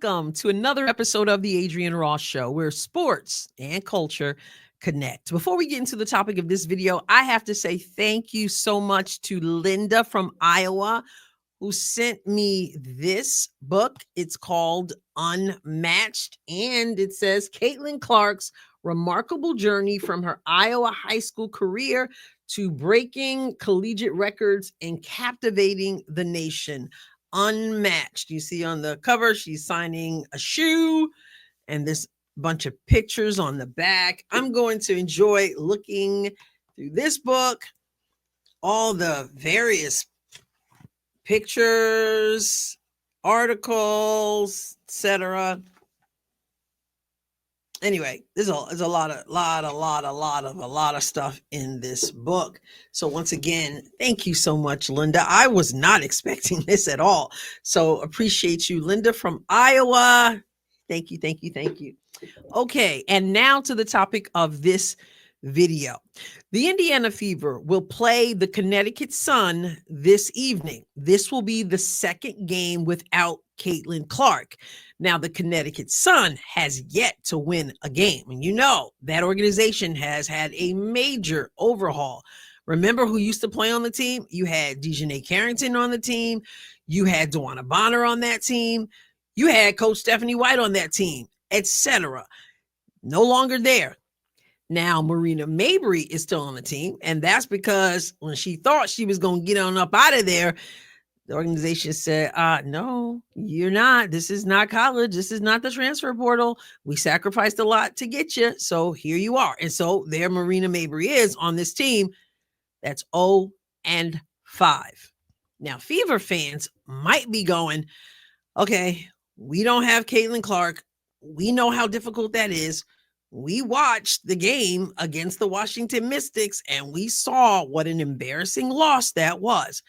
welcome to another episode of the Adrienne Ross Show, where sports and culture connect. Before we get into the topic of this video, I have to say thank you so much to Linda from Iowa, who sent me this book. It's called Unmatched, and it says Caitlin Clark's remarkable journey from her Iowa high school career to breaking collegiate records and captivating the nation. Unmatched. You see on the cover, she's signing a shoe and this bunch of pictures on the back. I'm going to enjoy looking through this book, all the various pictures, articles, etc. Anyway, there's a lot of stuff in this book. So once again, thank you so much, Linda. I was not expecting this at all. So appreciate you, Linda from Iowa. Thank you. Okay, and now to the topic of this video. The Indiana Fever will play the Connecticut Sun this evening. This will be the second game without Caitlin Clark. Now, the Connecticut Sun has yet to win a game. And you know, that organization has had a major overhaul. Remember who used to play on the team? You had Dejanay Carrington on the team. You had Dewana Bonner on that team. You had Coach Stephanie White on that team, etc. No longer there. Now, Marina Mabry is still on the team, and that's because when she thought she was going to get on up out of there, the organization said, no, you're not. This is not college. This is not the transfer portal. We sacrificed a lot to get you, so here you are. And so there Marina Mabry is on this team that's 0-5. Now, Fever fans might be going, okay, we don't have Caitlin Clark. We know how difficult that is. We watched the game against the Washington Mystics, and we saw what an embarrassing loss that was.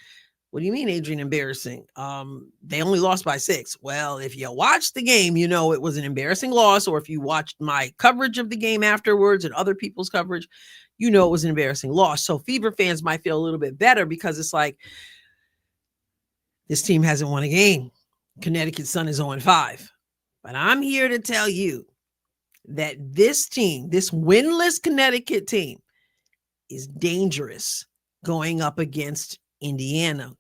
What do you mean, Adrienne, embarrassing? They only lost by 6. Well, if you watched the game, you know it was an embarrassing loss, or if you watched my coverage of the game afterwards and other people's coverage, you know it was an embarrassing loss. So Fever fans might feel a little bit better because it's like, this team hasn't won a game. Connecticut Sun is 0-5. But I'm here to tell you that this team, this winless Connecticut team, is dangerous going up against Indiana.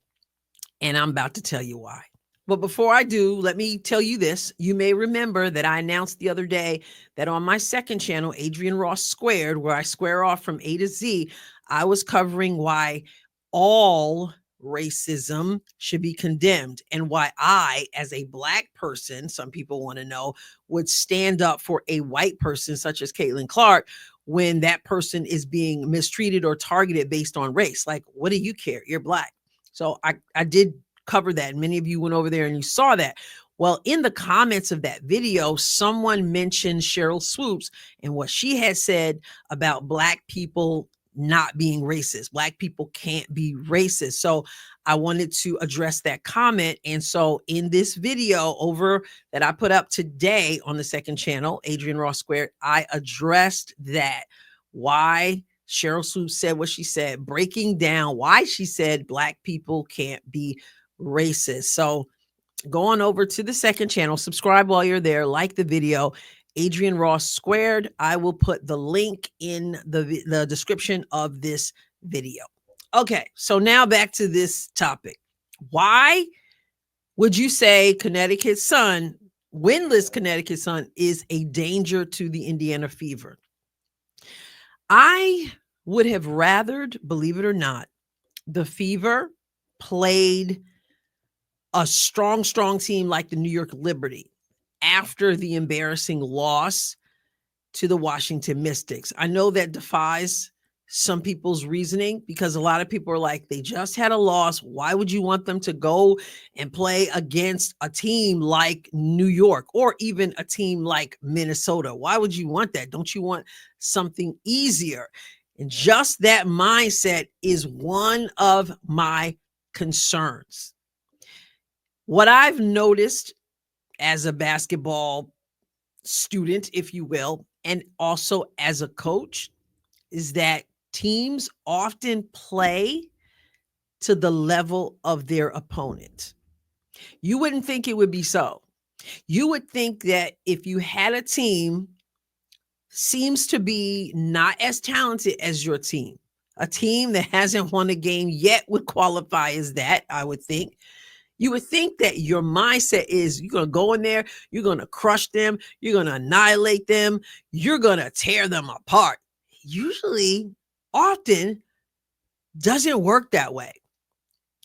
And I'm about to tell you why. But before I do, let me tell you this. You may remember that I announced the other day that on my second channel, Adrienne Ross Squared, where I square off from A to Z, I was covering why all racism should be condemned and why I, as a Black person, some people want to know, would stand up for a white person such as Caitlin Clark when that person is being mistreated or targeted based on race. Like, what do you care? You're Black. So I did cover that. Many of you went over there and you saw that. Well, in the comments of that video, someone mentioned Cheryl Swoops and what she had said about Black people not being racist. Black people can't be racist. So I wanted to address that comment. And so in this video over that I put up today on the second channel, Adrienne Ross Squared, I addressed that. Why Cheryl Swoops said what she said, breaking down why she said Black people can't be racist. So go on over to the second channel, subscribe while you're there, like the video, Adrienne Ross Squared. I will put the link in the description of this video. Okay, so now back to this topic. Why would you say Connecticut Sun, winless Connecticut Sun, is a danger to the Indiana Fever? I would have rathered, believe it or not, the Fever played a strong team like the New York Liberty after the embarrassing loss to the Washington Mystics. I know that defies some people's reasoning because a lot of people are like, they just had a loss. Why would you want them to go and play against a team like New York or even a team like Minnesota? Why would you want that? Don't you want something easier? And just that mindset is one of my concerns. What I've noticed as a basketball student, if you will, and also as a coach, is that teams often play to the level of their opponent. You wouldn't think it would be so, You would think that if you had a team seems to be not as talented as your team, a team that hasn't won a game yet would qualify as that, I would think. You would think that your mindset is you're going to go in there, you're going to crush them, you're going to annihilate them, you're going to tear them apart. Usually, often, doesn't work that way.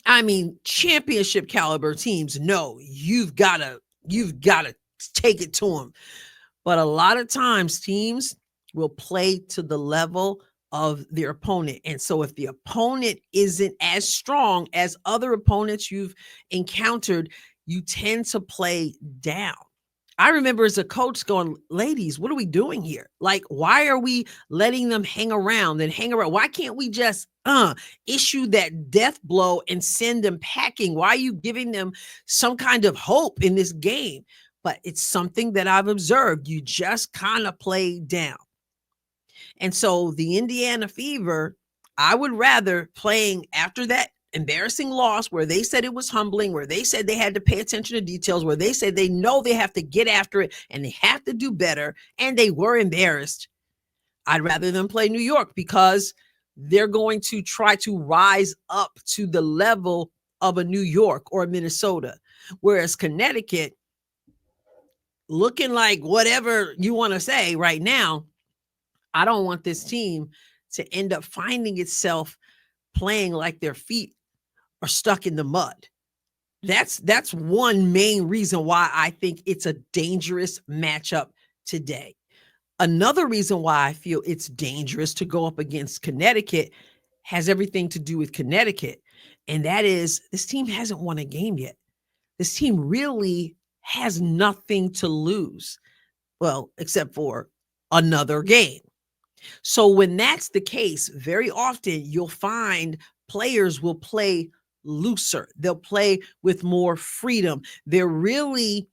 I mean, championship caliber teams know you've got to take it to them. But a lot of times teams will play to the level of their opponent. And so if the opponent isn't as strong as other opponents you've encountered, you tend to play down. I remember as a coach going, ladies, what are we doing here? Like, why are we letting them hang around and hang around? Why can't we just issue that death blow and send them packing? Why are you giving them some kind of hope in this game? But it's something that I've observed. You just kind of play down. And so the Indiana Fever, I would rather playing after that embarrassing loss where they said it was humbling, where they said they had to pay attention to details, where they said they know they have to get after it and they have to do better, and they were embarrassed. I'd rather them play New York because they're going to try to rise up to the level of a New York or a Minnesota. Whereas Connecticut, looking like whatever you want to say right now, I don't want this team to end up finding itself playing like their feet are stuck in the mud. That's one main reason why I think it's a dangerous matchup today. Another reason why I feel it's dangerous to go up against Connecticut has everything to do with Connecticut. And that is this team hasn't won a game yet. This team really has nothing to lose. Well, except for another game. So when that's the case, very often you'll find players will play looser. They'll play with more freedom. They really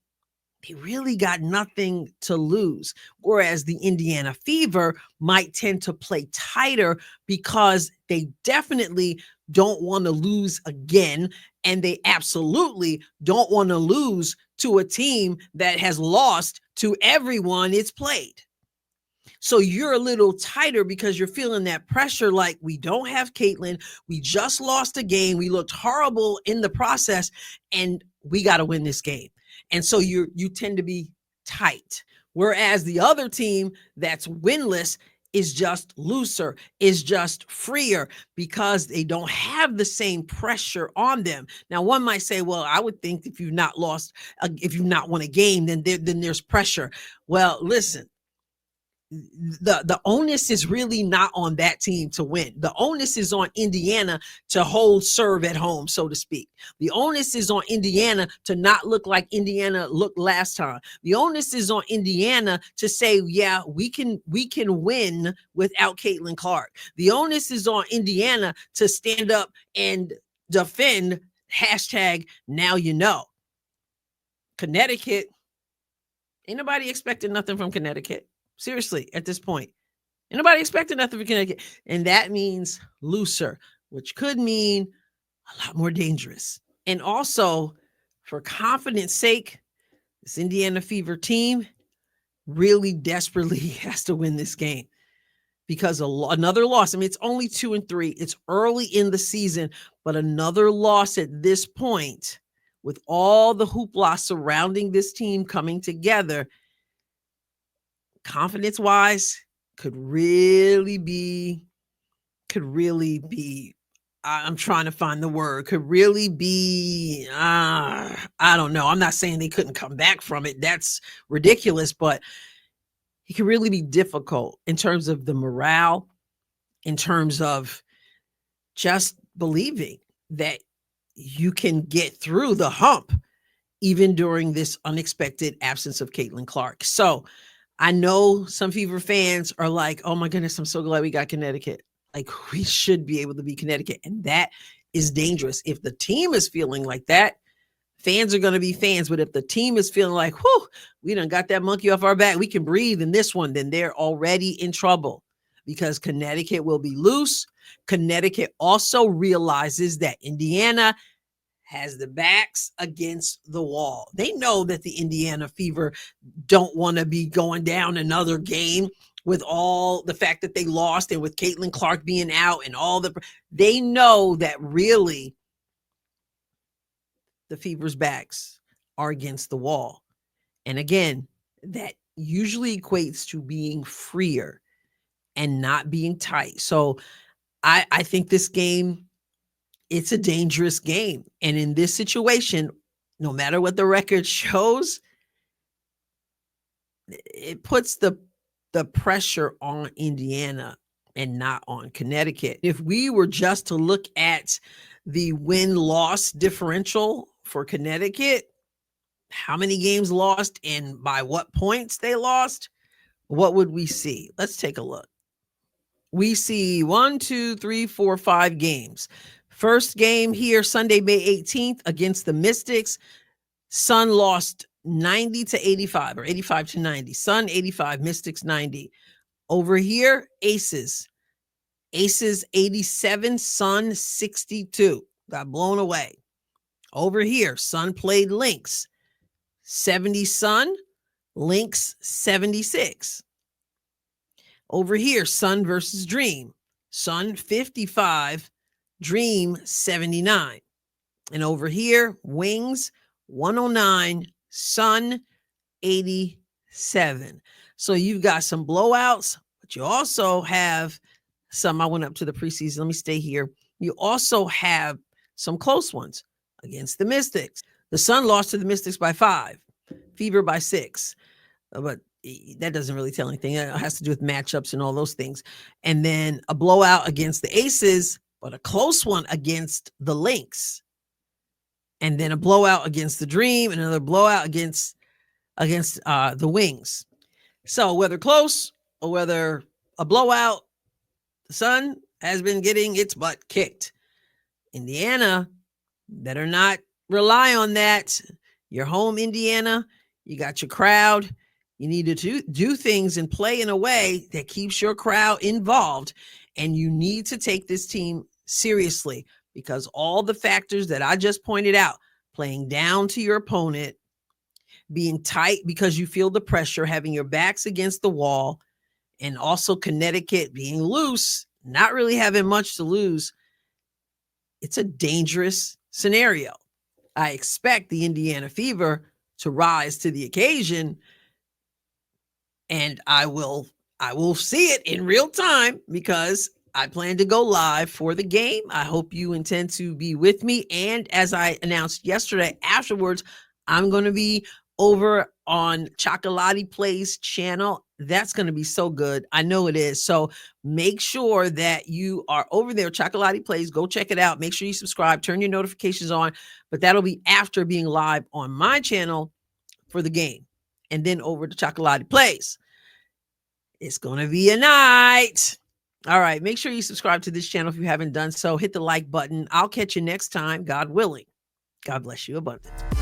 got nothing to lose. Whereas the Indiana Fever might tend to play tighter because they definitely don't want to lose again. And they absolutely don't want to lose to a team that has lost to everyone it's played. So you're a little tighter because you're feeling that pressure. Like, we don't have Caitlin. We just lost a game. We looked horrible in the process and we got to win this game. And so you tend to be tight. Whereas the other team that's winless is just looser, is just freer because they don't have the same pressure on them. Now, one might say, well, I would think if you've not won a game, then there's pressure. Well, listen, the onus is really not on that team to win. The onus is on Indiana to hold serve at home, so to speak. The onus is on Indiana to not look like Indiana looked last time. The onus is on Indiana to say, yeah, we can win without Caitlin Clark. The onus is on Indiana to stand up and defend #now you know. Connecticut, ain't nobody expecting nothing from Connecticut. Seriously, at this point, ain't nobody expecting nothing from Connecticut. And that means looser, which could mean a lot more dangerous. And also, for confidence sake, this Indiana Fever team really desperately has to win this game because another loss. I mean, it's only 2-3. It's early in the season, but another loss at this point, with all the hoopla surrounding this team coming together, confidence wise, could really be, I'm trying to find the word, could really be, I don't know. I'm not saying they couldn't come back from it. That's ridiculous, but it could really be difficult in terms of the morale, in terms of just believing that you can get through the hump, even during this unexpected absence of Caitlin Clark. So I know some Fever fans are like, oh my goodness, I'm so glad we got Connecticut. Like, we should be able to beat Connecticut. And that is dangerous. If the team is feeling like that, fans are going to be fans. But if the team is feeling like, whew, we done got that monkey off our back, we can breathe in this one, then they're already in trouble because Connecticut will be loose. Connecticut also realizes that Indiana has the backs against the wall. They know that the Indiana Fever don't want to be going down another game with all the fact that they lost and with Caitlin Clark being out and all they know that really the Fever's backs are against the wall. And again, that usually equates to being freer and not being tight. So I think this game, it's a dangerous game. And in this situation, no matter what the record shows, it puts the pressure on Indiana and not on Connecticut. If we were just to look at the win-loss differential for Connecticut, how many games lost and by what points they lost, what would we see? Let's take a look. We see 1, 2, 3, 4, 5 games. First game here, Sunday, May 18th against the Mystics. Sun lost 90 to 85 or 85 to 90. Sun 85, Mystics 90. Over here, Aces. Aces 87, Sun 62. Got blown away. Over here, Sun played Lynx. 70 Sun, Lynx 76. Over here, Sun versus Dream. Sun 55, Dream 79. And over here, Wings 109, Sun 87. So you've got some blowouts, but you also have some. I went up to the preseason. Let me stay here. You also have some close ones against the Mystics. The Sun lost to the Mystics by 5, Fever by 6. But that doesn't really tell anything. It has to do with matchups and all those things. And then a blowout against the Aces, but a close one against the Lynx. And then a blowout against the Dream, and another blowout against the Wings. So whether close or whether a blowout, the Sun has been getting its butt kicked. Indiana better not rely on that. You're home, Indiana. You got your crowd. You need to do things and play in a way that keeps your crowd involved. And you need to take this team seriously, because all the factors that I just pointed out, playing down to your opponent, being tight because you feel the pressure, having your backs against the wall, and also Connecticut being loose, not really having much to lose, it's a dangerous scenario. I expect the Indiana Fever to rise to the occasion, and I will see it in real time because I plan to go live for the game. I hope you intend to be with me. And as I announced yesterday, afterwards, I'm going to be over on Chocolati Plays channel. That's going to be so good. I know it is. So make sure that you are over there. Chocolati Plays. Go check it out. Make sure you subscribe. Turn your notifications on. But that'll be after being live on my channel for the game. And then over to Chocolati Plays. It's going to be a night. All right. Make sure you subscribe to this channel if you haven't done so. Hit the like button. I'll catch you next time, God willing. God bless you abundantly.